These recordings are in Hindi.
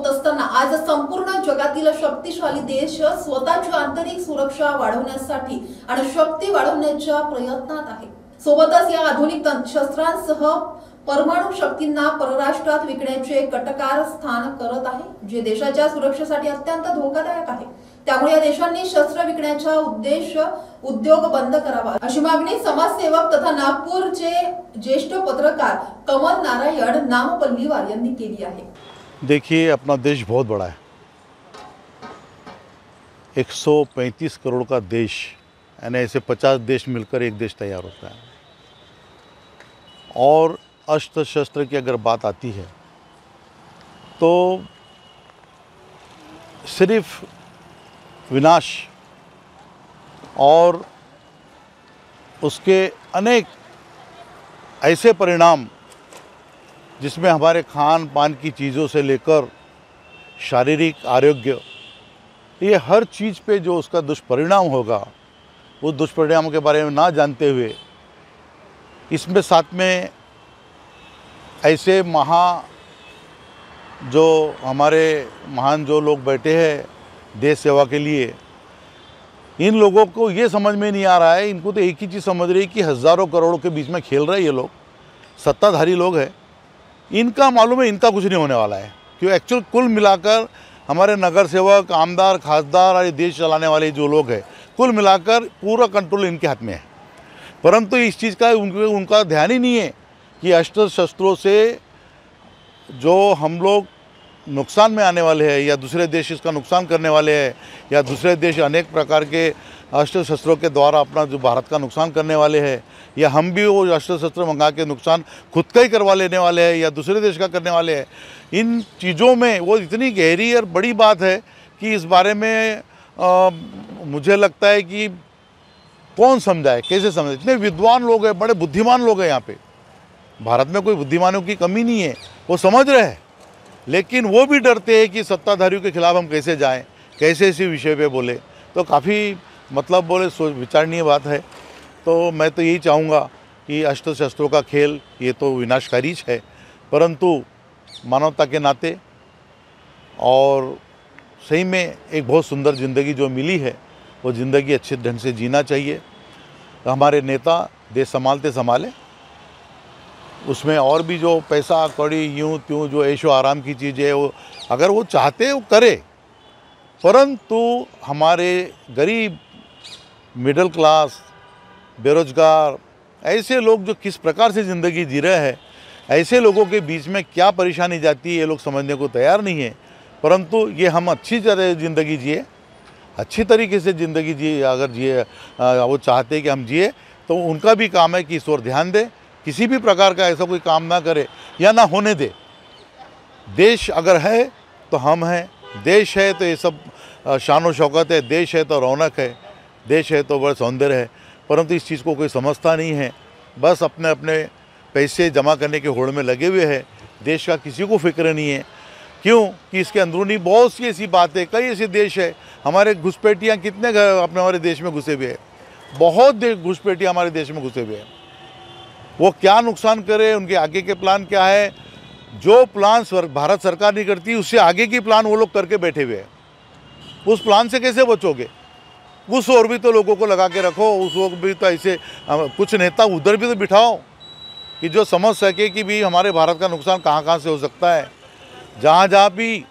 होत असताना आज संपूर्ण जगातील शक्तिशाली देश स्वतःची आंतरिक सुरक्षा वाढवण्यासाठी आणि शक्ती वाढवण्याच्या प्रयत्नात आहे। सोबतच या आधुनिक शस्त्रांसह परमाणु शक्तींना परराष्ट्रात विकण्याचे कटकार स्थान करत आहे, जे देशाच्या सुरक्षेसाठी अत्यंत धोकादायक आहे। त्यामुळे या देशांनी शस्त्र विकण्याचा उद्योग बंद करावा, अशी मागणी समाजसेवक तथा नागपूरचे ज्येष्ठ पत्रकार कमल नारायण नामपल्लीवार यांनी केली आहे। देखिए, अपना देश बहुत बड़ा है, 135 करोड़ का देश, यानी ऐसे 50 देश मिलकर एक देश तैयार होता है। और अस्त्र शस्त्र की अगर बात आती है तो सिर्फ विनाश और उसके अनेक ऐसे परिणाम जिसमें हमारे खान पान की चीज़ों से लेकर शारीरिक आरोग्य, ये हर चीज़ पे जो उसका दुष्परिणाम होगा, वो दुष्परिणामों के बारे में ना जानते हुए इसमें साथ में ऐसे जो हमारे महान जो लोग बैठे हैं देश सेवा के लिए, इन लोगों को ये समझ में नहीं आ रहा है। इनको तो एक ही चीज़ समझ रही है कि हज़ारों करोड़ों के बीच में खेल रहे ये लोग, सत्ताधारी लोग हैं। इनका मालूम है इनका कुछ नहीं होने वाला है, क्योंकि एक्चुअल कुल मिलाकर हमारे नगर सेवक, आमदार, खासदार और ये देश चलाने वाले जो लोग हैं, कुल मिलाकर पूरा कंट्रोल इनके हाथ में है। परंतु इस चीज़ का उनका ध्यान ही नहीं है कि अस्त्र शस्त्रों से जो हम लोग नुकसान में आने वाले हैं या दूसरे देश इसका नुकसान करने वाले हैं, या दूसरे देश अनेक प्रकार के अस्त्र शस्त्रों के द्वारा अपना जो भारत का नुकसान करने वाले हैं, या हम भी वो अस्त्र शस्त्र मंगा के नुकसान खुद का ही करवा लेने वाले हैं या दूसरे देश का करने वाले हैं। इन चीज़ों में वो इतनी गहरी और बड़ी बात है कि इस बारे में मुझे लगता है कि कौन समझाए, कैसे समझाए। इतने विद्वान लोग हैं, बड़े बुद्धिमान लोग हैं यहाँ पे। भारत में कोई बुद्धिमानों की कमी नहीं है, वो समझ रहे हैं, लेकिन वो भी डरते हैं कि सत्ताधारियों के खिलाफ हम कैसे जाएं, कैसे इसी विषय पे बोले। तो काफ़ी मतलब बोले सोच विचारणीय बात है। तो मैं तो यही चाहूँगा कि अस्त्र शस्त्रों का खेल ये तो विनाशकारी है, परंतु मानवता के नाते और सही में एक बहुत सुंदर ज़िंदगी जो मिली है, वो ज़िंदगी अच्छे ढंग से जीना चाहिए। हमारे नेता देश संभालते संभाले, उसमें और भी जो पैसा कौड़ी यूँ त्यों जो ऐशो आराम की चीज़ें है, वो अगर वो चाहते वो करे, परंतु हमारे गरीब, मिडिल क्लास, बेरोजगार ऐसे लोग जो किस प्रकार से ज़िंदगी जी रहे हैं, ऐसे लोगों के बीच में क्या परेशानी जाती है ये लोग समझने को तैयार नहीं है। परंतु ये हम अच्छी तरह ज़िंदगी जिए, अच्छी तरीके से ज़िंदगी जिए, अगर जिए वो चाहते हैं कि हम जिए, तो उनका भी काम है कि इस ओर ध्यान दें, किसी भी प्रकार का ऐसा कोई काम ना करे या ना होने दे। देश अगर है तो हम हैं, देश है तो ये सब शान और शौकत है, देश है तो रौनक है, देश है तो बड़ा सौंदर्य है। परंतु इस चीज़ को कोई समझता नहीं है, बस अपने अपने पैसे जमा करने के होड़ में लगे हुए हैं। देश का किसी को फिक्र नहीं है, क्यों कि इसके अंदरूनी बहुत सी ऐसी बातें, कई ऐसे देश है, हमारे घुसपैठियाँ कितने अपने हमारे देश में घुसे हुए हैं, बहुत घुसपैठियाँ हमारे देश में घुसे हुए हैं। वो क्या नुकसान करे, उनके आगे के प्लान क्या है, जो प्लान भारत सरकार नहीं करती उससे आगे की प्लान वो लोग करके बैठे हुए हैं। उस प्लान से कैसे बचोगे? उस और भी तो लोगों को लगा के रखो, उस वक्त भी तो ऐसे कुछ नेता उधर भी तो बिठाओ कि जो समझ सके कि भी हमारे भारत का नुकसान कहाँ कहाँ से हो सकता है। जहाँ जहाँ भी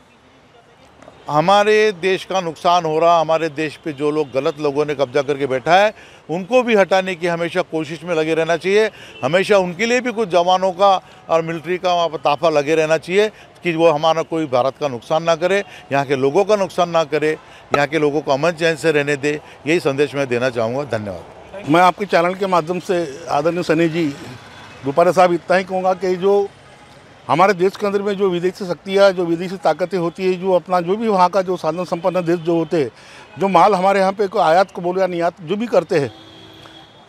हमारे देश का नुकसान हो रहा, हमारे देश पे जो लोग गलत लोगों ने कब्जा करके बैठा है, उनको भी हटाने की हमेशा कोशिश में लगे रहना चाहिए। हमेशा उनके लिए भी कुछ जवानों का और मिलिट्री का वहाँ पर ताफा लगे रहना चाहिए कि वो हमारा कोई भारत का नुकसान ना करे, यहाँ के लोगों का नुकसान ना करे, यहाँ के लोगों को अमन चैन से रहने दे। यही संदेश मैं देना चाहूँगा। धन्यवाद। मैं आपके चैनल के माध्यम से आदरणीय सनी जी, दुपारा साहब, इतना ही कहूँगा कि जो हमारे देश के अंदर में जो विदेशी शक्तियाँ, जो विदेशी ताकतें होती है, जो अपना जो भी वहाँ का जो साधन संपन्न देश जो होते हैं, जो माल हमारे यहाँ पे को आयात को बोलो या निर्यात जो भी करते हैं,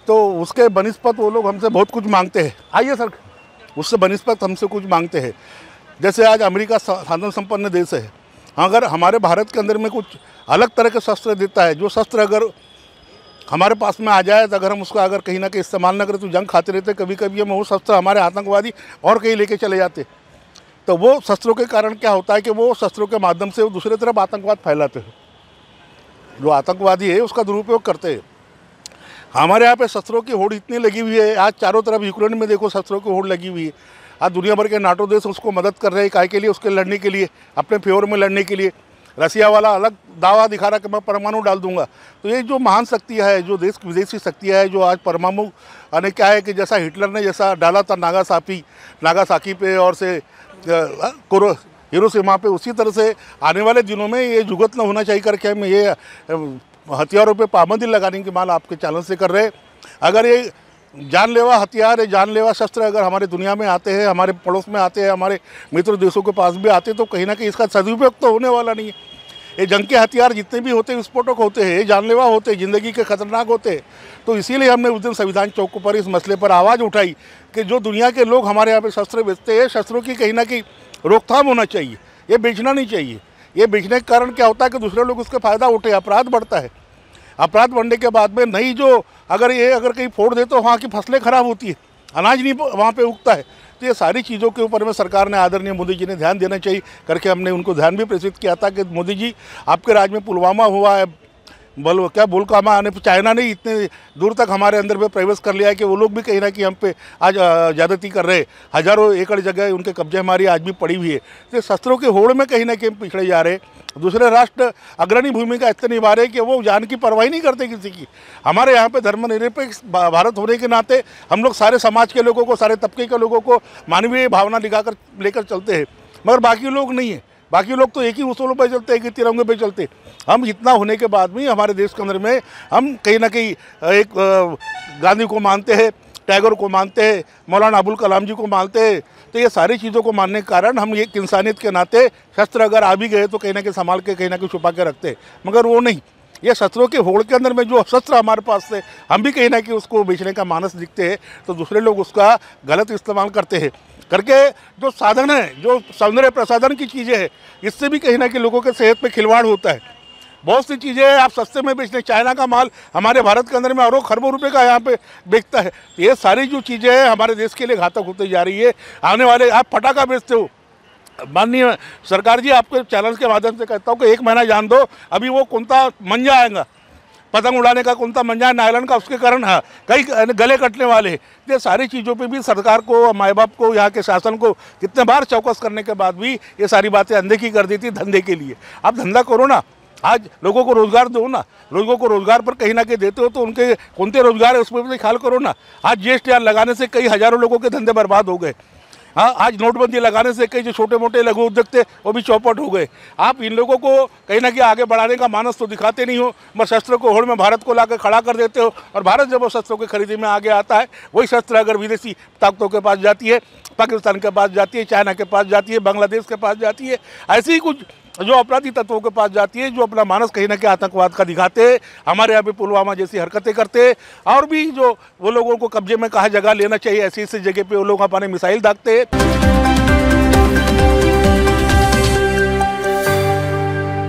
तो उसके बनिस्पत वो लोग हमसे बहुत कुछ मांगते हैं। आइए सर, उससे बनिस्पत हमसे कुछ मांगते हैं। जैसे आज अमेरिका साधन संपन्न देश है, अगर हमारे भारत के अंदर में कुछ अलग तरह के शस्त्र देता है, जो शस्त्र अगर हमारे पास में आ जाए तो अगर हम उसका अगर कहीं ना कहीं इस्तेमाल ना करें तो जंग खाते रहते। कभी कभी हम वो शस्त्र हमारे आतंकवादी और कहीं लेके चले जाते। तो वो शस्त्रों के कारण क्या होता है कि वो शस्त्रों के माध्यम से वो दूसरी तरफ आतंकवाद फैलाते हैं। जो आतंकवादी है उसका दुरुपयोग करते हैं। हमारे यहाँ पे शस्त्रों की होड़ इतनी लगी हुई है, आज चारों तरफ यूक्रेन में देखो शस्त्रों की होड़ लगी हुई है। आज दुनिया भर के नाटो देश उसको मदद कर रहे हैं, काय के लिए, उसके लड़ने के लिए, अपने फेवर में लड़ने के लिए। रसिया वाला अलग दावा दिखा रहा कि मैं परमाणु डाल दूंगा। तो ये जो महान शक्तियाँ है, जो देश विदेशी शक्तियाँ है, जो आज परमाणु यानी क्या है कि जैसा हिटलर ने जैसा डाला था नागासाकी पे और से हिरोशिमा पे, उसी तरह से आने वाले दिनों में ये जुगत न होना चाहिए करके हम ये हथियारों पे पाबंदी लगाने की मांग आपके चैनल से कर रहे हैं। अगर ये जानलेवा हथियार, जानलेवा शस्त्र अगर हमारे दुनिया में आते हैं, हमारे पड़ोस में आते हैं, हमारे मित्र देशों के पास भी आते हैं, तो कहीं ना कहीं इसका सदुपयोग तो होने वाला नहीं है। ये जंग के हथियार जितने भी होते हैं विस्फोटक होते हैं, जानलेवा होते हैं, ज़िंदगी के खतरनाक होते हैं। तो इसीलिए हमने उस दिन संविधान चौक पर इस मसले पर आवाज़ उठाई कि जो दुनिया के लोग हमारे यहाँ पे शस्त्र बेचते हैं, शस्त्रों की कहीं ना कहीं रोकथाम होना चाहिए। ये बेचना नहीं चाहिए। ये बेचने के कारण क्या होता है कि दूसरे लोग उसका फ़ायदा उठे, अपराध बढ़ता है। अपराध बढ़ने के बाद में नहीं जो अगर कहीं फोड़ दे तो वहाँ की फसलें खराब होती है, अनाज नहीं वहाँ पे उगता है। तो ये सारी चीज़ों के ऊपर में सरकार ने, आदरणीय मोदी जी ने ध्यान देना चाहिए करके हमने उनको ध्यान भी प्रेषित किया था कि मोदी जी आपके राज्य में पुलवामा हुआ है, बुलकामा आने पर चाइना ने इतने दूर तक हमारे अंदर में प्रवेश कर लिया है कि वो लोग भी कहीं ना कहीं हम पे आज ज़्यादती कर रहे हैं। हज़ारों एकड़ जगह उनके कब्जे हमारी आज भी पड़ी हुई है। तो शस्त्रों के होड़ में कहीं ना कहीं पिछड़े जा रहे हैं। दूसरे राष्ट्र अग्रणी भूमिका इतने निभा रहे कि वो जान की परवाह नहीं करते किसी की। हमारे यहाँ पे धर्मनिरपेक्ष भारत होने के नाते हम लोग सारे समाज के लोगों को, सारे तबके के लोगों को मानवीय भावना दिखाकर लेकर चलते हैं, मगर बाकी लोग नहीं है। बाकी लोग तो एक ही उसूलों पर चलते हैं, एक ही तिरंगे पे चलते। हम इतना होने के बाद भी हमारे देश के अंदर में हम कहीं ना कहीं एक गांधी को मानते हैं, टैगोर को मानते हैं, मौलाना अबुल कलाम जी को मानते हैं। तो ये सारी चीज़ों को मानने के कारण हम एक इंसानियत के नाते शस्त्र अगर आ भी गए तो कहीं ना कहीं संभाल के, कहीं ना कहीं छुपा के रखते हैं, मगर वो नहीं। ये शस्त्रों के होड़ के अंदर में जो शस्त्र हमारे पास से हम भी कहीं ना कहीं उसको बेचने का मानस दिखते हैं, तो दूसरे लोग उसका गलत इस्तेमाल करते हैं करके जो साधन है, जो सौंदर्य प्रसाधन की चीज़ें हैं, इससे भी कहीं ना कहीं लोगों के सेहत पे खिलवाड़ होता है। बहुत सी चीज़ें आप सस्ते में बेचने, चाइना का माल हमारे भारत के अंदर में अरबों खरबों रुपए का यहाँ पे बेचता है। ये सारी जो चीज़ें हैं हमारे देश के लिए घातक होती जा रही है। आने वाले आप पटाखा बेचते हो, माननीय सरकार जी आपके चैनल के माध्यम से कहता हूँ कि 1 महीना जान दो, अभी वो कौनता मंजा आएगा, पतंग उड़ाने का कौनता मंजा नायलन का, उसके कारण कई गले कटने वाले। ये सारी चीज़ों पे भी सरकार को, माए बाप को, यहाँ के शासन को कितने बार चौकस करने के बाद भी ये सारी बातें अनदेखी कर दी थी धंधे के लिए। आप धंधा करो ना, आज लोगों को रोज़गार दो ना, लोगों को रोज़गार पर कहीं ना कहीं देते हो तो उनके कौन से रोज़गार है उसमें भी ख्याल करो ना। आज GST लगाने से कई हज़ारों लोगों के धंधे बर्बाद हो गए। हाँ, आज नोटबंदी लगाने से कई जो छोटे मोटे लघु उद्योग थे वो भी चौपट हो गए। आप इन लोगों को कहीं ना कहीं आगे बढ़ाने का मानस तो दिखाते नहीं हो, बस शस्त्र को होड़ में भारत को लाकर खड़ा कर देते हो। और भारत जब वो शस्त्रों की खरीदी में आगे आता है, वही शस्त्र अगर विदेशी ताकतों के पास जाती है, पाकिस्तान के पास जाती है, चाइना के पास जाती है, बांग्लादेश के पास जाती है, ऐसे ही कुछ जो अपराधी तत्वों के पास जाती है, जो अपना मानस कहीं ना कहीं आतंकवाद का दिखाते हैं, हमारे यहाँ पे पुलवामा जैसी हरकतें करते हैं। और भी जो वो लोगों को कब्जे में कहाँ जगह लेना चाहिए, ऐसी ऐसी जगह पे वो लोग अपने मिसाइल दागते हैं।